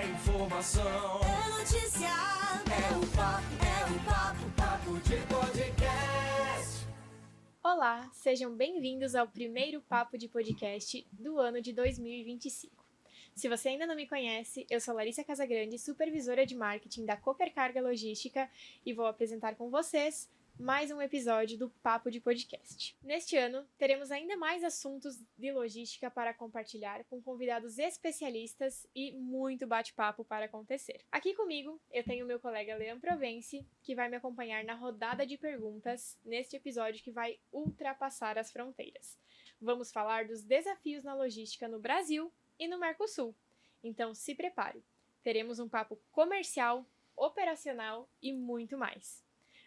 é informação, é notícia, papo de podcast. Olá, sejam bem-vindos ao primeiro Papo de Podcast do ano de 2025. Se você ainda não me conhece, eu sou Larissa Casagrande, supervisora de marketing da Copercarga Logística e vou apresentar com vocês mais um episódio do Papo de Podcast. Neste ano, teremos ainda mais assuntos de logística para compartilhar com convidados especialistas e muito bate-papo para acontecer. Aqui comigo, eu tenho meu colega Leandro Provence, que vai me acompanhar na rodada de perguntas neste episódio que vai ultrapassar as fronteiras. Vamos falar dos desafios na logística no Brasil e no Mercosul. Então, se prepare. Teremos um papo comercial, operacional e muito mais.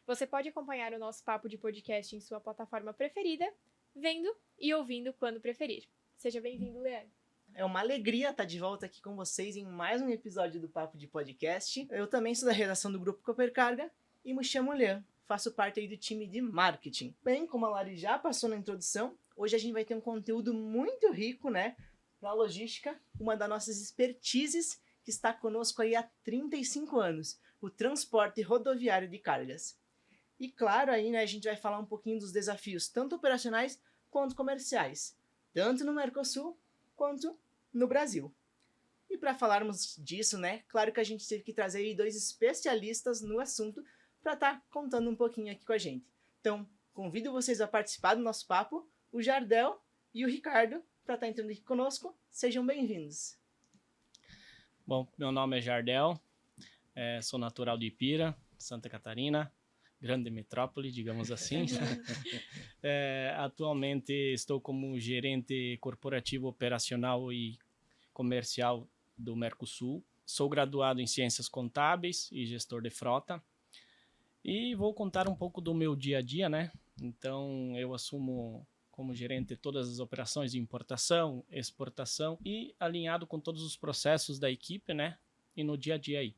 Você pode acompanhar o nosso papo de podcast em sua plataforma preferida, vendo e ouvindo quando preferir. Seja bem-vindo, Leandro. É uma alegria estar de volta aqui com vocês em mais um episódio do Papo de Podcast. Eu também sou da redação do Grupo Copercarga e me chamo Leandro. Faço parte aí do time de marketing. Bem, como a Lari já passou na introdução, hoje a gente vai ter um conteúdo muito rico, né? Na logística, uma das nossas expertises que está conosco aí há 35 anos, o transporte rodoviário de cargas. E claro, aí, né, a gente vai falar um pouquinho dos desafios, tanto operacionais quanto comerciais, tanto no Mercosul quanto no Brasil. E para falarmos disso, né, claro que a gente teve que trazer aí dois especialistas no assunto para estar contando um pouquinho aqui com a gente. Então, convido vocês a participar do nosso papo, o Jardel e o Ricardo, para estar entrando aqui conosco. Sejam bem-vindos. Bom, meu nome é Jardel, sou natural de Ipira, Santa Catarina, grande metrópole, digamos assim. Atualmente estou como gerente corporativo operacional e comercial do Mercosul. Sou graduado em Ciências Contábeis e gestor de frota. E vou contar um pouco do meu dia a dia, né? Então, eu assumo como gerente todas as operações de importação, exportação e alinhado com todos os processos da equipe, né? E no dia a dia aí.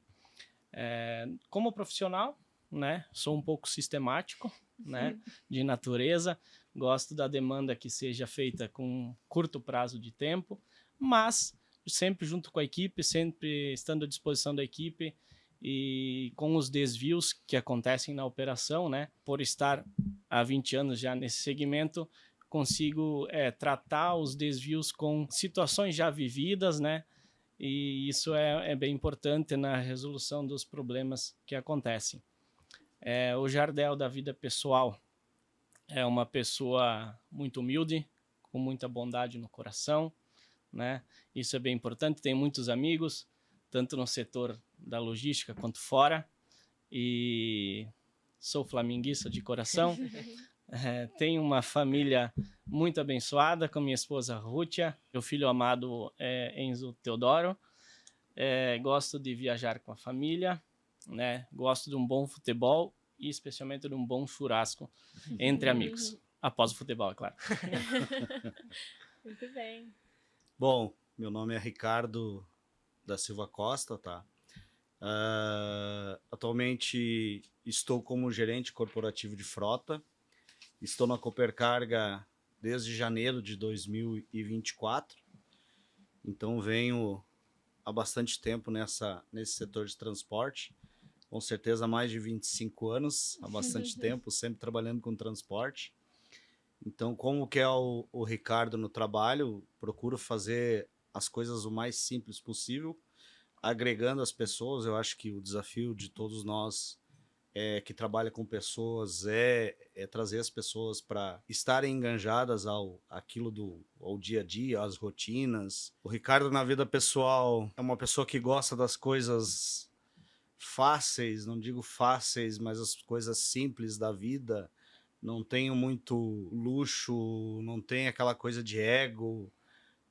Como profissional, né? Sou um pouco sistemático, né? De natureza, gosto da demanda que seja feita com curto prazo de tempo, mas sempre junto com a equipe, sempre estando à disposição da equipe e com os desvios que acontecem na operação, né? Por estar há 20 anos já nesse segmento, consigo tratar os desvios com situações já vividas, né? E isso é bem importante na resolução dos problemas que acontecem. O Jardel da vida pessoal é uma pessoa muito humilde, com muita bondade no coração, né? Isso é bem importante, tem muitos amigos, tanto no setor da logística quanto fora, e sou flamenguista de coração. Tenho uma família muito abençoada com minha esposa Rútia, meu filho amado Enzo Teodoro. Gosto de viajar com a família, né? Gosto de um bom futebol e especialmente de um bom churrasco entre amigos. Após o futebol, é claro. Muito bem. Bom, meu nome é Ricardo da Silva Costa, tá? Atualmente estou como gerente corporativo de frota. Estou na Copercarga desde janeiro de 2024. Então venho há bastante tempo nesse setor de transporte. Com certeza mais de 25 anos, há bastante tempo, sempre trabalhando com transporte. Então, como que é o Ricardo no trabalho, procuro fazer as coisas o mais simples possível, agregando as pessoas. Eu acho que o desafio de todos nós que trabalha com pessoas é trazer as pessoas para estarem enganjadas ao dia a dia, às rotinas. O Ricardo, na vida pessoal, é uma pessoa que gosta das coisas fáceis, não digo fáceis, mas as coisas simples da vida. Não tenho muito luxo, não tenho aquela coisa de ego.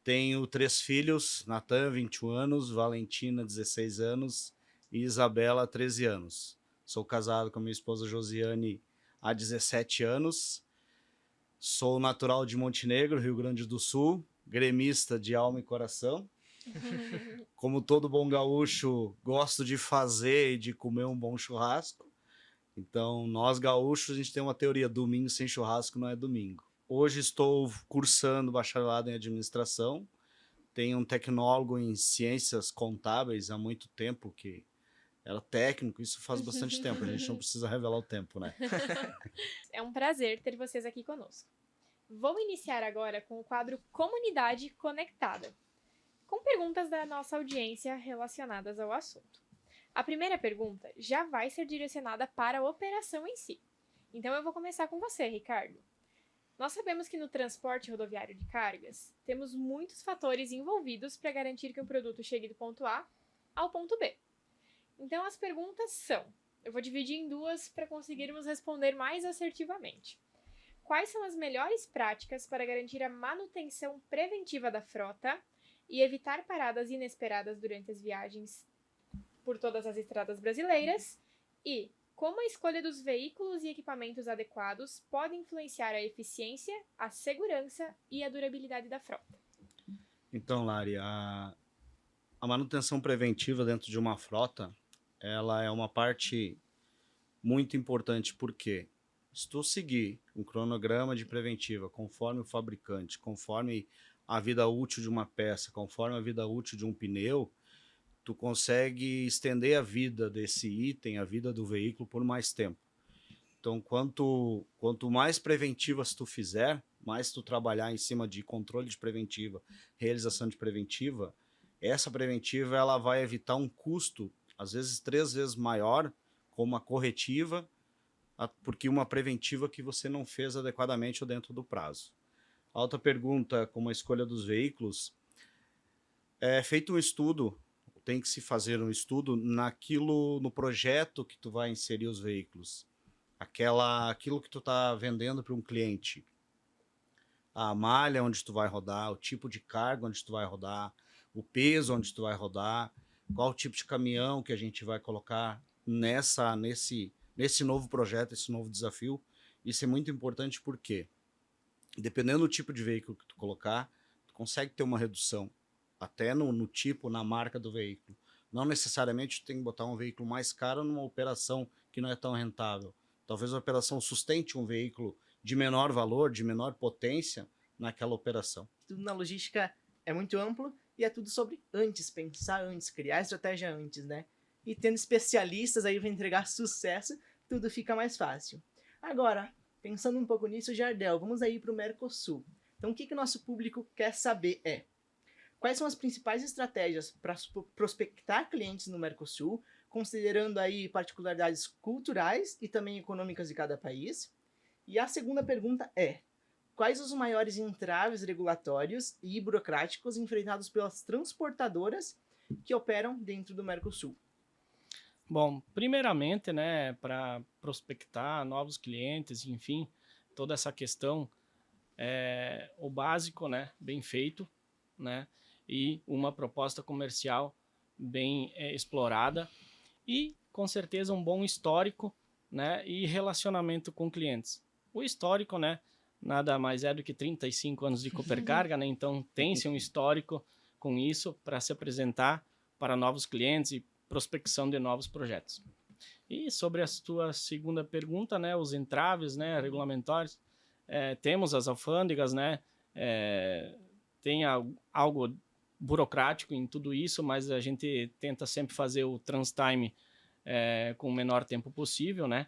Tenho 3 filhos, Natan, 21 anos, Valentina, 16 anos e Isabela, 13 anos. Sou casado com a minha esposa Josiane há 17 anos. Sou natural de Montenegro, Rio Grande do Sul, gremista de alma e coração. Como todo bom gaúcho, gosto de fazer e de comer um bom churrasco. Então, nós gaúchos, a gente tem uma teoria: domingo sem churrasco não é domingo. Hoje estou cursando bacharelado em administração. tem um tecnólogo em ciências contábeis há muito tempo, que era técnico, isso faz bastante tempo, a gente não precisa revelar o tempo, né? É um prazer ter vocês aqui conosco. Vou iniciar agora com o quadro Comunidade Conectada, com perguntas da nossa audiência relacionadas ao assunto. A primeira pergunta já vai ser direcionada para a operação em si. Então eu vou começar com você, Ricardo. Nós sabemos que no transporte rodoviário de cargas, temos muitos fatores envolvidos para garantir que o produto chegue do ponto A ao ponto B. Então as perguntas são, eu vou dividir em duas para conseguirmos responder mais assertivamente. Quais são as melhores práticas para garantir a manutenção preventiva da frota e evitar paradas inesperadas durante as viagens por todas as estradas brasileiras? E como a escolha dos veículos e equipamentos adequados pode influenciar a eficiência, a segurança e a durabilidade da frota? Então, Lari, a manutenção preventiva dentro de uma frota, ela é uma parte muito importante, porque se tu seguir um cronograma de preventiva conforme o fabricante, conforme a vida útil de uma peça, conforme a vida útil de um pneu, tu consegue estender a vida desse item, a vida do veículo por mais tempo. Então, quanto mais preventivas tu fizer, mais tu trabalhar em cima de controle de preventiva, realização de preventiva, essa preventiva ela vai evitar um custo, às vezes 3 vezes maior, como a corretiva, porque uma preventiva que você não fez adequadamente ou dentro do prazo. A outra pergunta, como a escolha dos veículos, é feito um estudo, tem que se fazer um estudo no projeto que tu vai inserir os veículos. Aquilo que tu está vendendo para um cliente. A malha onde tu vai rodar, o tipo de carga onde tu vai rodar, o peso onde tu vai rodar, qual o tipo de caminhão que a gente vai colocar nesse novo projeto, esse novo desafio. Isso é muito importante porque, dependendo do tipo de veículo que tu colocar, tu consegue ter uma redução, até no tipo, na marca do veículo. Não necessariamente tu tem que botar um veículo mais caro numa operação que não é tão rentável. Talvez a operação sustente um veículo de menor valor, de menor potência naquela operação. Tudo na logística é muito amplo e é tudo sobre antes, pensar antes, criar estratégia antes, né? E tendo especialistas aí para entregar sucesso, tudo fica mais fácil. Agora, pensando um pouco nisso, Jardel, vamos aí para o Mercosul. Então, o que o nosso público quer saber é: quais são as principais estratégias para prospectar clientes no Mercosul, considerando aí particularidades culturais e também econômicas de cada país? E a segunda pergunta é: quais os maiores entraves regulatórios e burocráticos enfrentados pelas transportadoras que operam dentro do Mercosul? Bom, primeiramente, né, para prospectar novos clientes, enfim, toda essa questão, o básico, né, bem feito, né, e uma proposta comercial bem explorada e, com certeza, um bom histórico, né, e relacionamento com clientes. O histórico, né, nada mais é do que 35 anos de Copercarga, né, então tem-se um histórico com isso para se apresentar para novos clientes e prospecção de novos projetos. E sobre a tua segunda pergunta, né, os entraves, né, regulamentários, temos as alfândegas, né, tem algo burocrático em tudo isso, mas a gente tenta sempre fazer o transtime com o menor tempo possível, né,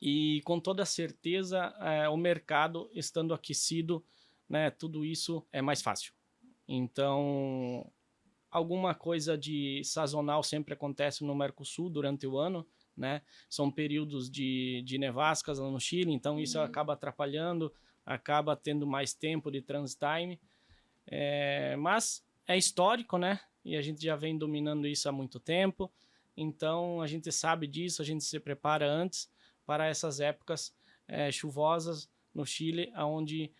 e com toda certeza o mercado estando aquecido, né, tudo isso é mais fácil. Então, alguma coisa de sazonal sempre acontece no Mercosul durante o ano, né? São períodos de nevascas lá no Chile, então isso acaba atrapalhando, acaba tendo mais tempo de transit-time, mas é histórico, né? E a gente já vem dominando isso há muito tempo, então a gente sabe disso, a gente se prepara antes para essas épocas chuvosas no Chile, onde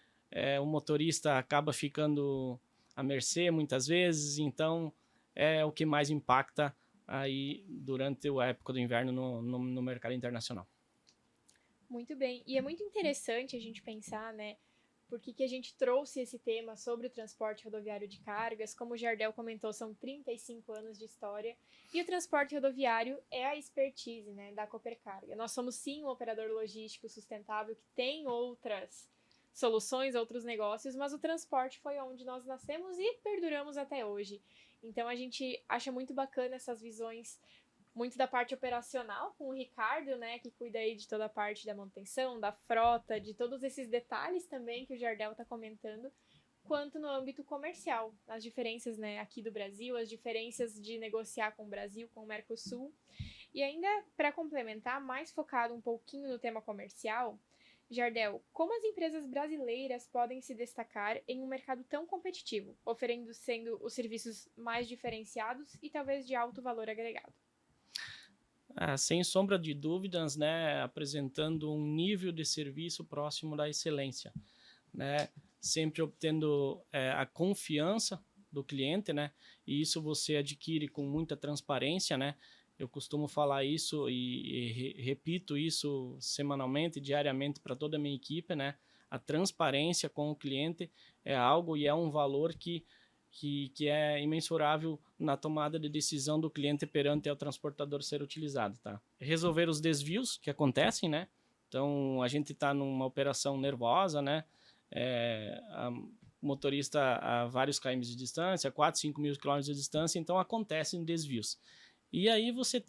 o motorista acaba ficando à mercê muitas vezes, então é o que mais impacta aí durante a época do inverno no mercado internacional. Muito bem, e é muito interessante a gente pensar, né, por que a gente trouxe esse tema sobre o transporte rodoviário de cargas. Como o Jardel comentou, são 35 anos de história, e o transporte rodoviário é a expertise, né, da Copercarga. Nós somos sim um operador logístico sustentável que tem outras soluções, outros negócios, mas o transporte foi onde nós nascemos e perduramos até hoje. Então a gente acha muito bacana essas visões, muito da parte operacional, com o Ricardo, né, que cuida aí de toda a parte da manutenção, da frota, de todos esses detalhes também que o Jardel está comentando, quanto no âmbito comercial, as diferenças, né, aqui do Brasil, as diferenças de negociar com o Brasil, com o Mercosul. E ainda, para complementar, mais focado um pouquinho no tema comercial, Jardel, como as empresas brasileiras podem se destacar em um mercado tão competitivo, oferecendo os serviços mais diferenciados e talvez de alto valor agregado? Sem sombra de dúvidas, né, apresentando um nível de serviço próximo da excelência, né, sempre obtendo a confiança do cliente, né, e isso você adquire com muita transparência, né. Eu costumo falar isso e repito isso semanalmente, diariamente para toda a minha equipe, né. A transparência com o cliente é algo e é um valor que é imensurável na tomada de decisão do cliente perante ao transportador ser utilizado, tá? Resolver os desvios que acontecem, né? Então, a gente está numa operação nervosa, né? O motorista a vários km de distância, 4, 5 mil quilômetros de distância, então acontecem desvios. E aí você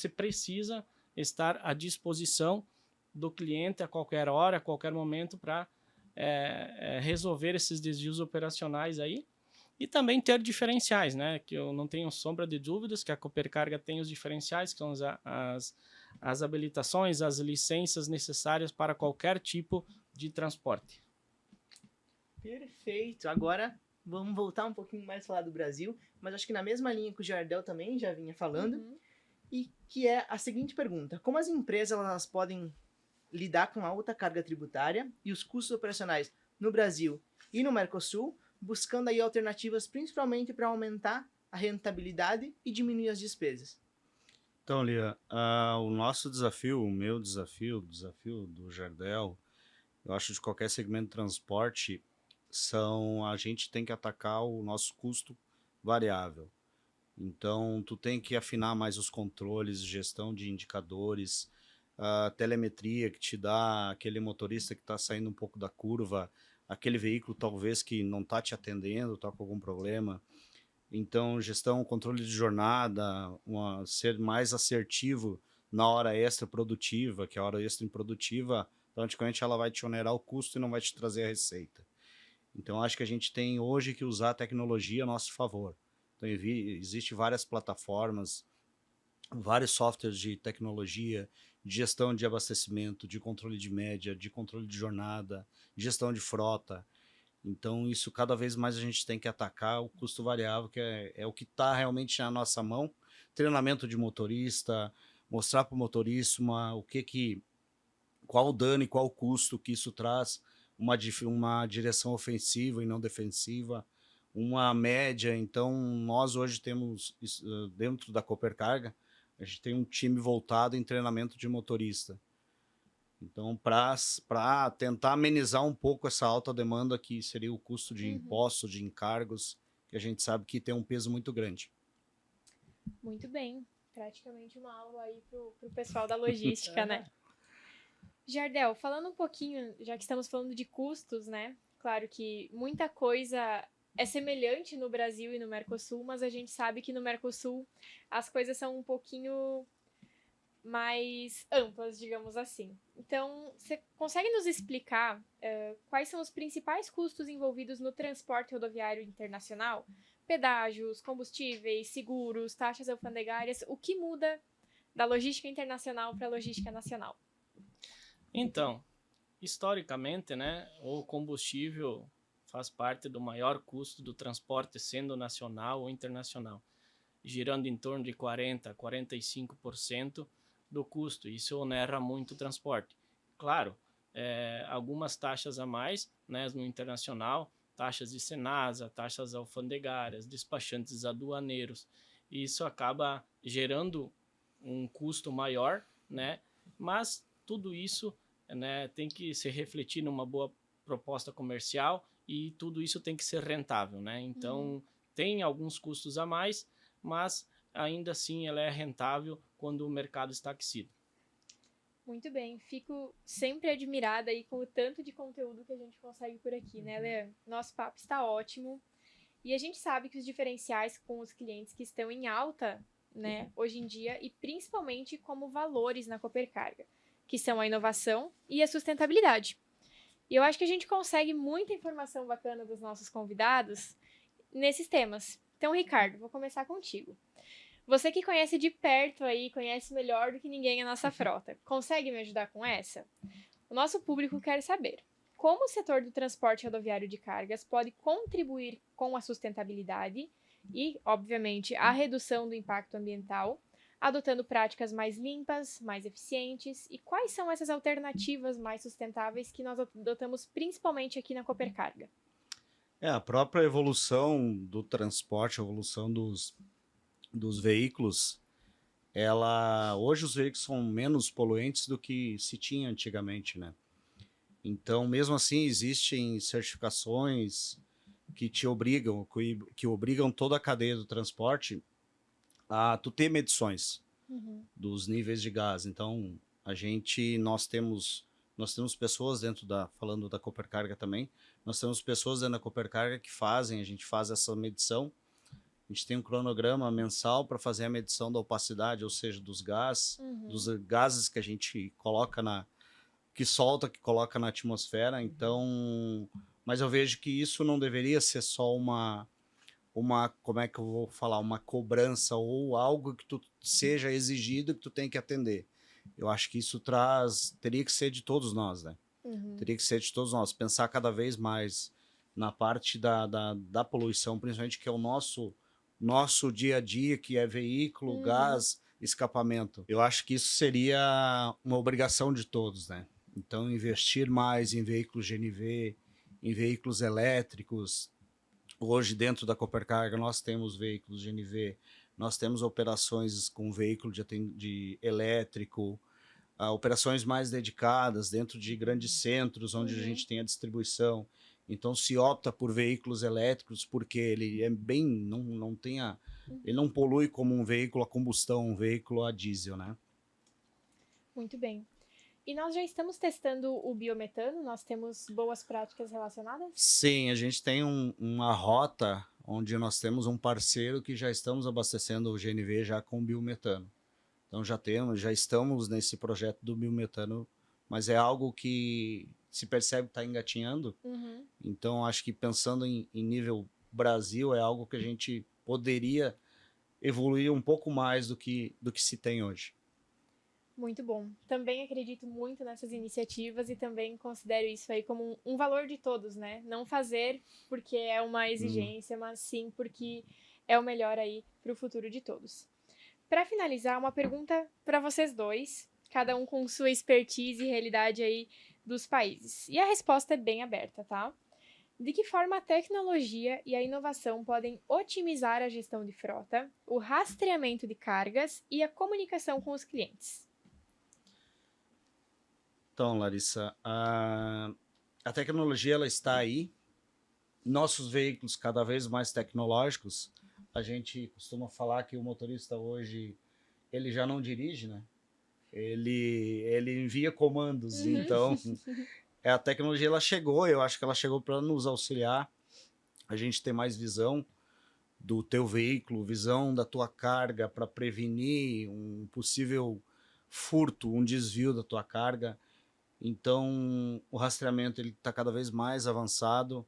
precisa estar à disposição do cliente a qualquer hora, a qualquer momento para resolver esses desvios operacionais aí e também ter diferenciais, né? Que eu não tenho sombra de dúvidas que a Copercarga tem os diferenciais, que são as habilitações, as licenças necessárias para qualquer tipo de transporte. Perfeito. Agora vamos voltar um pouquinho mais a falar do Brasil, mas acho que na mesma linha que o Jardel também já vinha falando, e que é a seguinte pergunta: como as empresas elas podem lidar com a alta carga tributária e os custos operacionais no Brasil e no Mercosul, buscando aí alternativas principalmente para aumentar a rentabilidade e diminuir as despesas? Então, Lia, o nosso desafio, o meu desafio, o desafio do Jardel, eu acho de qualquer segmento de transporte, a gente tem que atacar o nosso custo variável. Então, tu tem que afinar mais os controles, gestão de indicadores, a telemetria que te dá aquele motorista que está saindo um pouco da curva, aquele veículo talvez que não está te atendendo, está com algum problema. Então, gestão, controle de jornada, ser mais assertivo na hora extra produtiva, que a hora extra improdutiva, praticamente ela vai te onerar o custo e não vai te trazer a receita. Então, acho que a gente tem hoje que usar a tecnologia a nosso favor. Então, existem várias plataformas, vários softwares de tecnologia, de gestão de abastecimento, de controle de média, de controle de jornada, gestão de frota. Então, isso cada vez mais a gente tem que atacar o custo variável, que é o que está realmente na nossa mão. Treinamento de motorista, mostrar para o motorista qual o dano e qual o custo que isso traz, uma direção ofensiva e não defensiva, uma média. Então, nós hoje temos, dentro da Copercarga, a gente tem um time voltado em treinamento de motorista. Então, para tentar amenizar um pouco essa alta demanda que seria o custo de impostos, de encargos, que a gente sabe que tem um peso muito grande. Muito bem. Praticamente uma aula aí pro pessoal da logística, né? Jardel, falando um pouquinho, já que estamos falando de custos, né? Claro que muita coisa é semelhante no Brasil e no Mercosul, mas a gente sabe que no Mercosul as coisas são um pouquinho mais amplas, digamos assim. Então, você consegue nos explicar quais são os principais custos envolvidos no transporte rodoviário internacional? Pedágios, combustíveis, seguros, taxas alfandegárias, o que muda da logística internacional para a logística nacional? Então, historicamente, né, o combustível faz parte do maior custo do transporte, sendo nacional ou internacional, girando em torno de 40% a 45% do custo. Isso onera muito o transporte. Claro, algumas taxas a mais, né, no internacional, taxas de Senasa, taxas alfandegárias, despachantes aduaneiros. Isso acaba gerando um custo maior, né, mas tudo isso, né, tem que se refletir numa boa proposta comercial e tudo isso tem que ser rentável, né? Então, tem alguns custos a mais, mas ainda assim ela é rentável quando o mercado está aquecido. Muito bem, fico sempre admirada aí com o tanto de conteúdo que a gente consegue por aqui, né, Leandro? Nosso papo está ótimo e a gente sabe que os diferenciais com os clientes que estão em alta, né, hoje em dia, e principalmente como valores na Coopercarga, que são a inovação e a sustentabilidade. E eu acho que a gente consegue muita informação bacana dos nossos convidados nesses temas. Então, Ricardo, vou começar contigo. Você que conhece de perto aí, conhece melhor do que ninguém a nossa frota, consegue me ajudar com essa? O nosso público quer saber como o setor do transporte rodoviário de cargas pode contribuir com a sustentabilidade e, obviamente, a redução do impacto ambiental, adotando práticas mais limpas, mais eficientes, e quais são essas alternativas mais sustentáveis que nós adotamos principalmente aqui na Coopercarga? A própria evolução do transporte, a evolução dos veículos, hoje os veículos são menos poluentes do que se tinha antigamente, né? Então, mesmo assim, existem certificações que te obrigam, que obrigam toda a cadeia do transporte a tu ter medições dos níveis de gás. Então, nós temos pessoas falando da Coopercarga também, nós temos pessoas dentro da Coopercarga que a gente faz essa medição. A gente tem um cronograma mensal para fazer a medição da opacidade, ou seja, dos gases que a gente coloca que coloca na atmosfera. Então, mas eu vejo que isso não deveria ser só como é que eu vou falar, uma cobrança ou algo que tu seja exigido que tu tem que atender. Eu acho que isso teria que ser de todos nós, né? Teria que ser de todos nós, pensar cada vez mais na parte da poluição, principalmente que é o nosso dia a dia, que é veículo, gás, escapamento. Eu acho que isso seria uma obrigação de todos, né? Então, investir mais em veículos GNV, em veículos elétricos. Hoje, dentro da Coopercarga, nós temos veículos GNV, nós temos operações com veículo de elétrico, operações mais dedicadas dentro de grandes centros, onde a gente tem a distribuição. Então, se opta por veículos elétricos, porque ele é ele não polui como um veículo a combustão, um veículo a diesel, né? Muito bem. E nós já estamos testando o biometano? Nós temos boas práticas relacionadas? Sim, a gente tem uma rota onde nós temos um parceiro que já estamos abastecendo o GNV já com biometano. Então já estamos nesse projeto do biometano, mas é algo que se percebe que está engatinhando. Então acho que pensando em nível Brasil é algo que a gente poderia evoluir um pouco mais do que se tem hoje. Muito bom. Também acredito muito nessas iniciativas e também considero isso aí como um valor de todos, né? Não fazer porque é uma exigência, mas sim porque é o melhor aí para o futuro de todos. Para finalizar, uma pergunta para vocês dois, cada um com sua expertise e realidade aí dos países. E a resposta é bem aberta, tá? De que forma a tecnologia e a inovação podem otimizar a gestão de frota, o rastreamento de cargas e a comunicação com os clientes? Então, Larissa, a tecnologia ela está aí. Nossos veículos cada vez mais tecnológicos. A gente costuma falar que o motorista hoje ele já não dirige, né? Ele envia comandos. Então, a tecnologia ela chegou. Eu acho que ela chegou para nos auxiliar. A gente ter mais visão do teu veículo, visão da tua carga para prevenir um possível furto, um desvio da tua carga. Então, o rastreamento está cada vez mais avançado.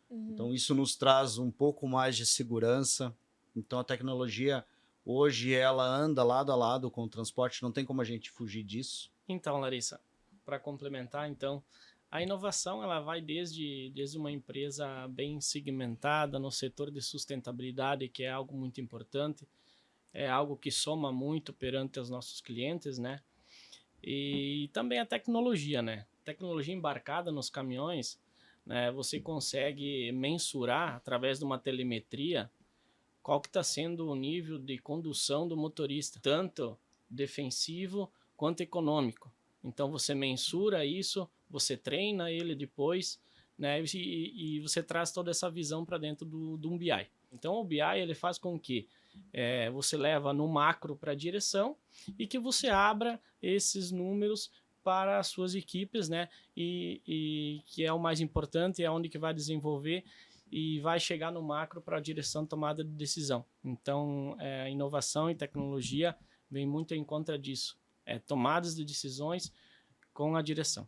Então, isso nos traz um pouco mais de segurança. Então, a tecnologia, hoje, ela anda lado a lado com o transporte. Não tem como a gente fugir disso. Então, Larissa, para complementar, então, a inovação ela vai desde uma empresa bem segmentada no setor de sustentabilidade, que é algo muito importante. É algo que soma muito perante os nossos clientes, né? E também a tecnologia, né? Tecnologia embarcada nos caminhões, né? Você consegue mensurar através de uma telemetria qual que está sendo o nível de condução do motorista, tanto defensivo quanto econômico. Então você mensura isso, você treina ele depois, né? E você traz toda essa visão para dentro de um BI. Então o BI ele faz com que você leva no macro para a direção e que você abra esses números para as suas equipes, né? E que é o mais importante, é onde que vai desenvolver e vai chegar no macro para a direção tomada de decisão. Então, a inovação e tecnologia vem muito em contra disso. Tomadas de decisões com a direção.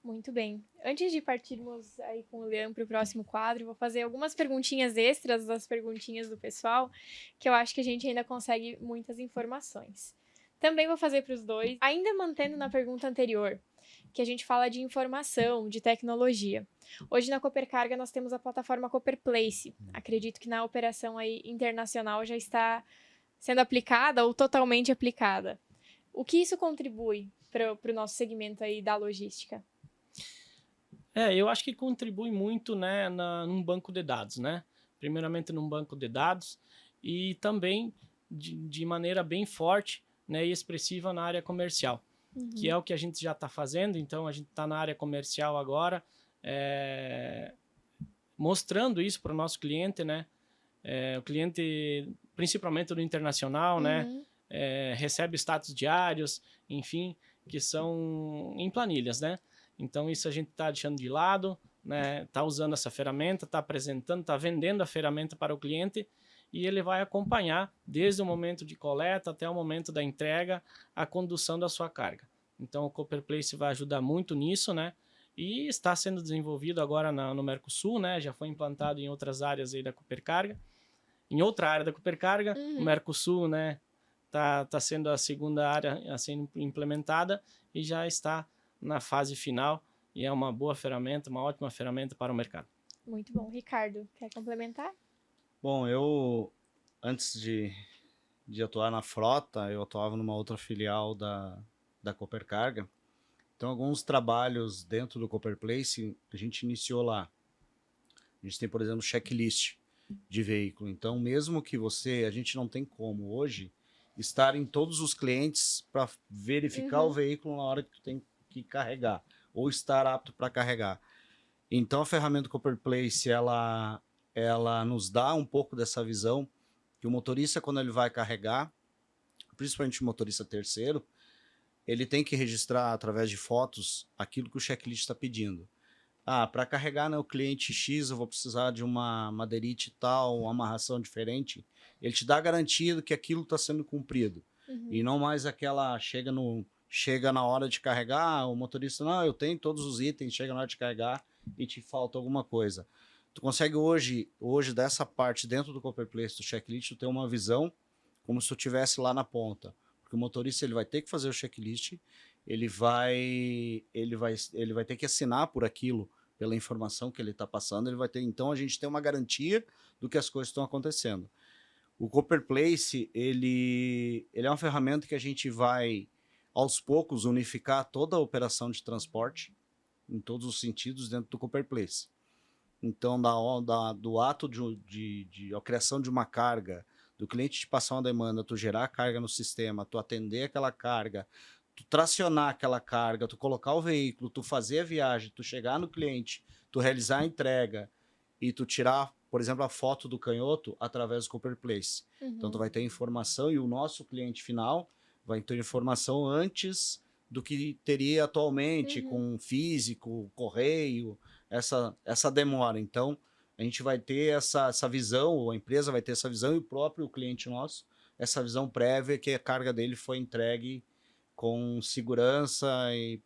Muito bem. Antes de partirmos aí com o Leandro para o próximo quadro, vou fazer algumas perguntinhas extras das perguntinhas do pessoal, que eu acho que a gente ainda consegue muitas informações. Também vou fazer para os dois, ainda mantendo na pergunta anterior, que a gente fala de informação, de tecnologia. Hoje na Coopercarga nós temos a plataforma Cooperplace. Acredito que na operação aí internacional já está sendo aplicada ou totalmente aplicada. O que isso contribui para o nosso segmento aí da logística? Eu acho que contribui muito, né, num banco de dados, né? Primeiramente num banco de dados e também de maneira bem forte, né, e expressiva na área comercial, que é o que a gente já está fazendo. Então, a gente está na área comercial agora, mostrando isso para o nosso cliente, né? O cliente, principalmente do internacional, né, recebe status diários, enfim, que são em planilhas, né? Então, isso a gente está deixando de lado, né? Está usando essa ferramenta, está apresentando, está vendendo a ferramenta para o cliente e ele vai acompanhar desde o momento de coleta até o momento da entrega a condução da sua carga. Então, o Cooperplace vai ajudar muito nisso, né? E está sendo desenvolvido agora no Mercosul, né? Já foi implantado em outras áreas aí da Coopercarga. Em outra área da Coopercarga, o Mercosul, né? Tá sendo a segunda área a ser implementada e já está na fase final e é uma boa ferramenta, uma ótima ferramenta para o mercado. Muito bom. Ricardo, quer complementar? Bom, eu, antes de atuar na frota, eu atuava numa outra filial da Coopercarga. Então, alguns trabalhos dentro do Cooperplace, a gente iniciou lá. A gente tem, por exemplo, checklist de veículo. Então, mesmo que a gente não tem como hoje estar em todos os clientes para verificar o veículo na hora que tu tem que carregar ou estar apto para carregar. Então, a ferramenta Cooperplace, ela nos dá um pouco dessa visão que o motorista, quando ele vai carregar, principalmente o motorista terceiro, ele tem que registrar através de fotos aquilo que o checklist está pedindo. Para carregar, né, o cliente X, eu vou precisar de uma madeirite tal, uma amarração diferente. Ele te dá a garantia que aquilo está sendo cumprido. E não mais aquela chega na hora de carregar, o motorista, não, eu tenho todos os itens, chega na hora de carregar e te falta alguma coisa. Tu consegue hoje dessa parte dentro do Cooperplace, do checklist, tu ter uma visão como se tu estivesse lá na ponta. Porque o motorista ele vai ter que fazer o checklist, ele vai ter que assinar por aquilo, pela informação que ele está passando, então a gente tem uma garantia do que as coisas estão acontecendo. O Cooperplace, ele é uma ferramenta que a gente vai, aos poucos, unificar toda a operação de transporte, em todos os sentidos, dentro do Cooperplace. Então, do ato de a criação de uma carga, do cliente te passar uma demanda, tu gerar a carga no sistema, tu atender aquela carga, tu tracionar aquela carga, tu colocar o veículo, tu fazer a viagem, tu chegar no cliente, tu realizar a entrega e tu tirar, por exemplo, a foto do canhoto através do Cooperplace. Então, tu vai ter informação e o nosso cliente final vai ter informação antes do que teria atualmente com físico, correio, essa demora. Então, a gente vai ter essa visão, ou a empresa vai ter essa visão e o próprio cliente nosso, essa visão prévia que a carga dele foi entregue com segurança e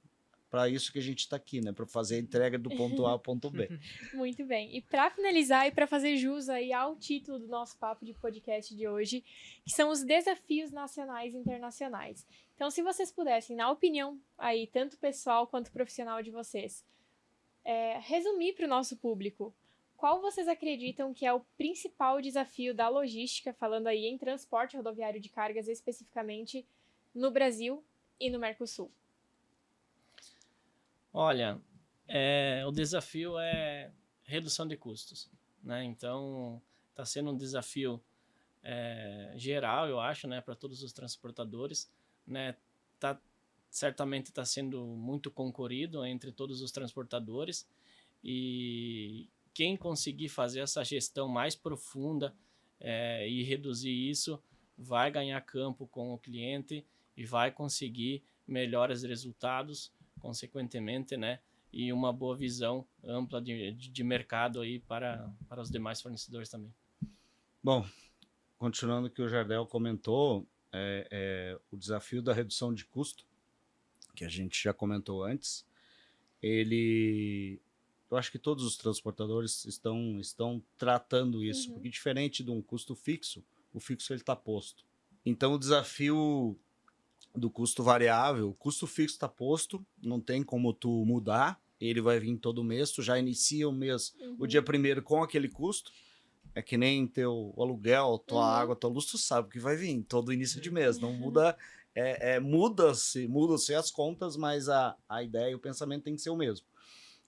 para isso que a gente está aqui, né? Para fazer a entrega do ponto A ao ponto B. Muito bem. E para finalizar e para fazer jus aí ao título do nosso papo de podcast de hoje, que são os desafios nacionais e internacionais. Então, se vocês pudessem, na opinião aí, tanto pessoal quanto profissional de vocês, resumir para o nosso público, qual vocês acreditam que é o principal desafio da logística, falando aí em transporte rodoviário de cargas especificamente, no Brasil e no Mercosul? Olha, o desafio é redução de custos, né? Então, está sendo um desafio geral, eu acho, né, para todos os transportadores, né? Certamente está sendo muito concorrido entre todos os transportadores e quem conseguir fazer essa gestão mais profunda e reduzir isso vai ganhar campo com o cliente e vai conseguir melhores resultados, consequentemente, né? E uma boa visão ampla de mercado aí para os demais fornecedores também. Bom, continuando o que o Jardel comentou, o desafio da redução de custo, que a gente já comentou antes, eu acho que todos os transportadores estão tratando isso, porque diferente de um custo fixo, o fixo ele está posto. Então o desafio do custo variável, o custo fixo está posto, não tem como tu mudar, ele vai vir todo mês, tu já inicia o mês, o dia primeiro com aquele custo, é que nem teu aluguel, tua água, tua luz, tu sabe que vai vir todo início de mês, não muda, mudam-se as contas, mas a ideia e o pensamento tem que ser o mesmo.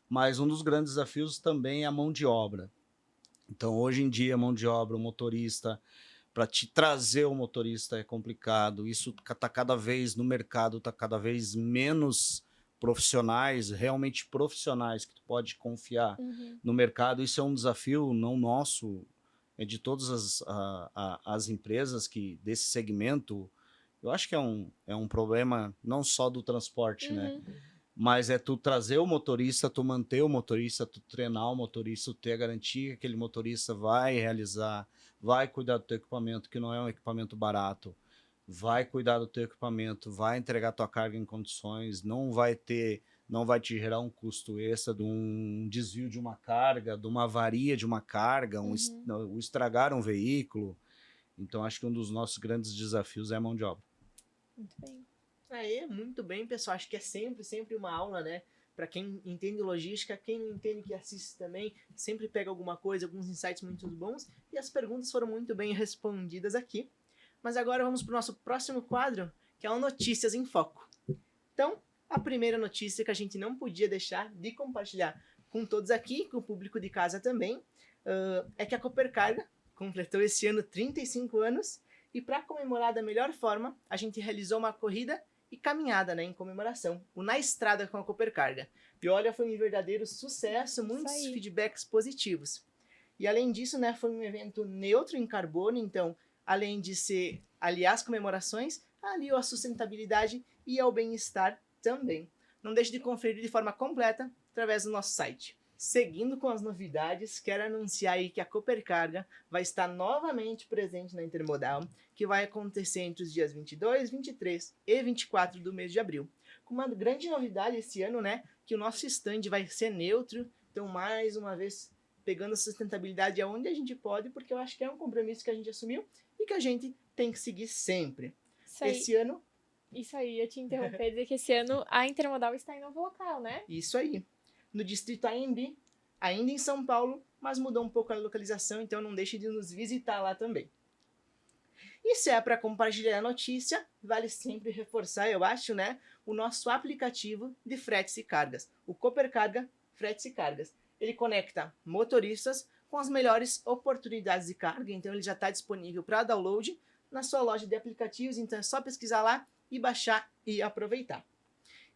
Mas um dos grandes desafios também é a mão de obra. Então, hoje em dia, a mão de obra, o motorista, para te trazer o motorista é complicado. Isso está cada vez no mercado, está cada vez menos profissionais, realmente profissionais, que tu pode confiar no mercado. Isso é um desafio não nosso, é de todas as empresas desse segmento. Eu acho que é um problema não só do transporte, né? Mas é tu trazer o motorista, tu manter o motorista, tu treinar o motorista, tu ter a garantia que aquele motorista vai realizar, vai cuidar do teu equipamento, que não é um equipamento barato, vai cuidar do teu equipamento, vai entregar tua carga em condições, não vai te gerar um custo extra de um desvio de uma carga, de uma avaria de uma carga, o estragar um veículo. Então, acho que um dos nossos grandes desafios é a mão de obra. Muito bem. Aí, muito bem, pessoal. Acho que é sempre uma aula, né? Para quem entende logística, quem não entende que assiste também, sempre pega alguma coisa, alguns insights muito bons. E as perguntas foram muito bem respondidas aqui. Mas agora vamos para o nosso próximo quadro, que é o Notícias em Foco. Então, a primeira notícia que a gente não podia deixar de compartilhar com todos aqui, com o público de casa também, é que a Copercarga completou esse ano 35 anos. E para comemorar da melhor forma, a gente realizou uma corrida e caminhada, né, em comemoração, o Na Estrada com a Copercarga. E olha, foi um verdadeiro sucesso, muitos feedbacks positivos. E além disso, né, foi um evento neutro em carbono, então, além de ser aliar as comemorações, aliou a sustentabilidade e ao bem-estar também. Não deixe de conferir de forma completa através do nosso site. Seguindo com as novidades, quero anunciar aí que a Copercarga vai estar novamente presente na Intermodal, que vai acontecer entre os dias 22, 23 e 24 do mês de abril. Com uma grande novidade esse ano, né, que o nosso stand vai ser neutro, então mais uma vez pegando a sustentabilidade aonde a gente pode, porque eu acho que é um compromisso que a gente assumiu e que a gente tem que seguir sempre. Esse ano... Isso aí, eu te interromper, dizer que esse ano a Intermodal está em novo local, né? Isso aí. No distrito AMB, ainda em São Paulo, mas mudou um pouco a localização, então não deixe de nos visitar lá também. E se é para compartilhar a notícia, vale sempre reforçar, eu acho, né, o nosso aplicativo de fretes e cargas, o Copercarga Fretes e Cargas. Ele conecta motoristas com as melhores oportunidades de carga, então ele já está disponível para download na sua loja de aplicativos, então é só pesquisar lá e baixar e aproveitar.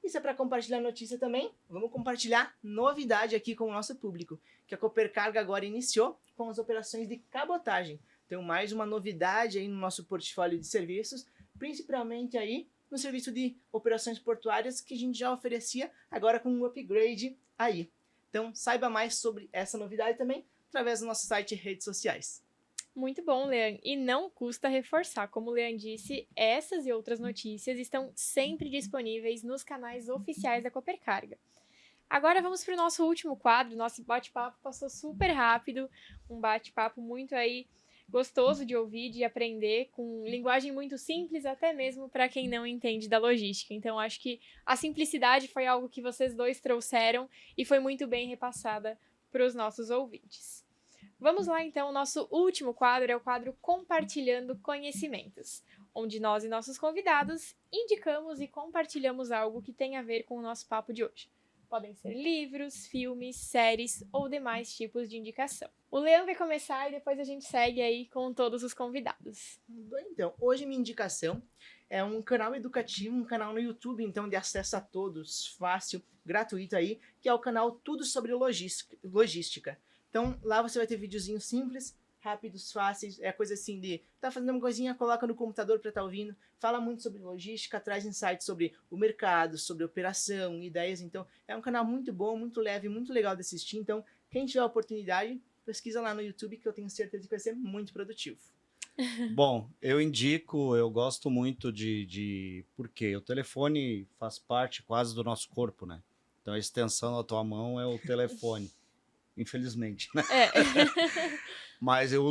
E se é para compartilhar notícia também, vamos compartilhar novidade aqui com o nosso público, que a Copercarga agora iniciou com as operações de cabotagem. Então, mais uma novidade aí no nosso portfólio de serviços, principalmente aí no serviço de operações portuárias que a gente já oferecia, agora com um upgrade aí. Então, saiba mais sobre essa novidade também através do nosso site e redes sociais. Muito bom, Leandro. E não custa reforçar, como o Leandro disse, essas e outras notícias estão sempre disponíveis nos canais oficiais da Copercarga. Agora vamos para o nosso último quadro. Nosso bate-papo passou super rápido, um bate-papo muito aí gostoso de ouvir, de aprender, com linguagem muito simples, até mesmo para quem não entende da logística. Então, acho que a simplicidade foi algo que vocês dois trouxeram e foi muito bem repassada para os nossos ouvintes. Vamos lá, então, o nosso último quadro é o quadro Compartilhando Conhecimentos, onde nós e nossos convidados indicamos e compartilhamos algo que tem a ver com o nosso papo de hoje. Podem ser livros, filmes, séries ou demais tipos de indicação. O Leandro vai começar e depois a gente segue aí com todos os convidados. Então, hoje minha indicação é um canal educativo, um canal no YouTube, então de acesso a todos, fácil, gratuito aí, que é o canal Tudo Sobre Logística. Então, lá você vai ter videozinhos simples, rápidos, fáceis, é coisa assim de tá fazendo uma coisinha, coloca no computador para estar ouvindo, fala muito sobre logística, traz insights sobre o mercado, sobre operação, ideias, então é um canal muito bom, muito leve, muito legal de assistir, então quem tiver a oportunidade, pesquisa lá no YouTube que eu tenho certeza que vai ser muito produtivo. Bom, eu indico, eu gosto muito porque o telefone faz parte quase do nosso corpo, né? Então a extensão da tua mão é o telefone, infelizmente, né? Mas eu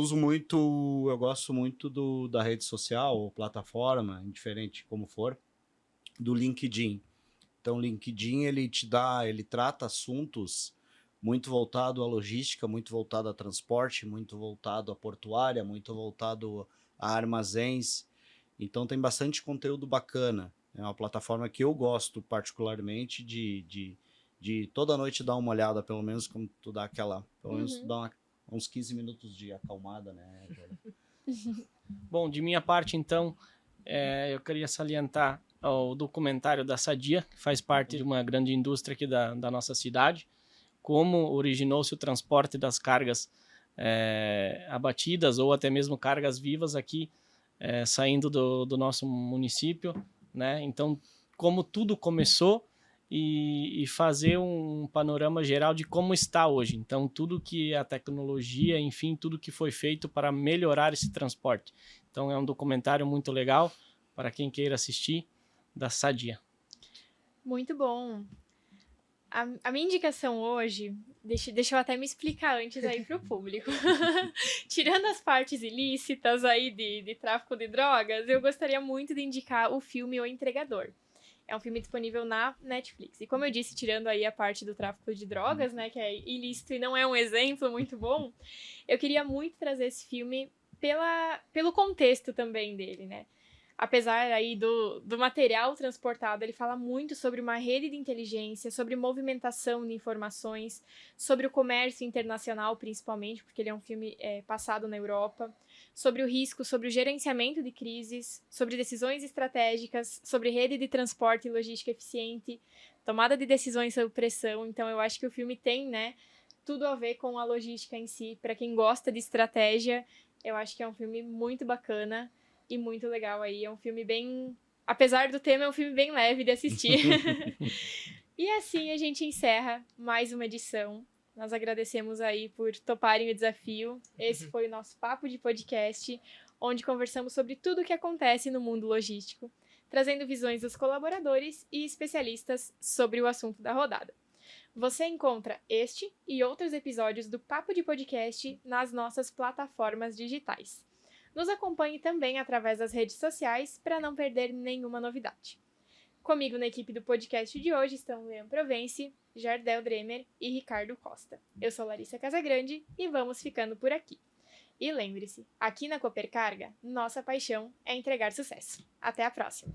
gosto muito da rede social ou plataforma, indiferente como for, do LinkedIn. Então o LinkedIn, ele trata assuntos muito voltado à logística, muito voltado a transporte, muito voltado à portuária, muito voltado a armazéns. Então tem bastante conteúdo bacana. É uma plataforma que eu gosto particularmente de toda noite dar uma olhada, pelo menos como tu dá aquela, pelo menos dá uns 15 minutos de acalmada, né? Bom, de minha parte, então, eu queria salientar o documentário da Sadia, que faz parte de uma grande indústria aqui da nossa cidade, como originou-se o transporte das cargas abatidas ou até mesmo cargas vivas aqui, saindo do nosso município, né? Então, como tudo começou e fazer um panorama geral de como está hoje. Então, tudo que a tecnologia, enfim, tudo que foi feito para melhorar esse transporte. Então, é um documentário muito legal para quem queira assistir, da Sadia. Muito bom. A minha indicação hoje, deixa eu até me explicar antes aí pro público. Tirando as partes ilícitas aí de tráfico de drogas, eu gostaria muito de indicar o filme O Entregador. É um filme disponível na Netflix. E como eu disse, tirando aí a parte do tráfico de drogas, né, que é ilícito e não é um exemplo muito bom, eu queria muito trazer esse filme pelo contexto também dele, né? Apesar aí do material transportado, ele fala muito sobre uma rede de inteligência, sobre movimentação de informações, sobre o comércio internacional, principalmente, porque ele é um filme passado na Europa, sobre o risco, sobre o gerenciamento de crises, sobre decisões estratégicas, sobre rede de transporte e logística eficiente, tomada de decisões sob pressão. Então, eu acho que o filme tem, né, tudo a ver com a logística em si. Para quem gosta de estratégia, eu acho que é um filme muito bacana e muito legal aí. É um filme bem... Apesar do tema, é um filme bem leve de assistir. E assim a gente encerra mais uma edição. Nós agradecemos aí por toparem o desafio. Esse foi o nosso Papo de Podcast, onde conversamos sobre tudo o que acontece no mundo logístico, trazendo visões dos colaboradores e especialistas sobre o assunto da rodada. Você encontra este e outros episódios do Papo de Podcast nas nossas plataformas digitais. Nos acompanhe também através das redes sociais para não perder nenhuma novidade. Comigo na equipe do podcast de hoje estão Leandro Provence, Jardel Dremer e Ricardo Costa. Eu sou Larissa Casagrande e vamos ficando por aqui. E lembre-se, aqui na Copercarga, nossa paixão é entregar sucesso. Até a próxima!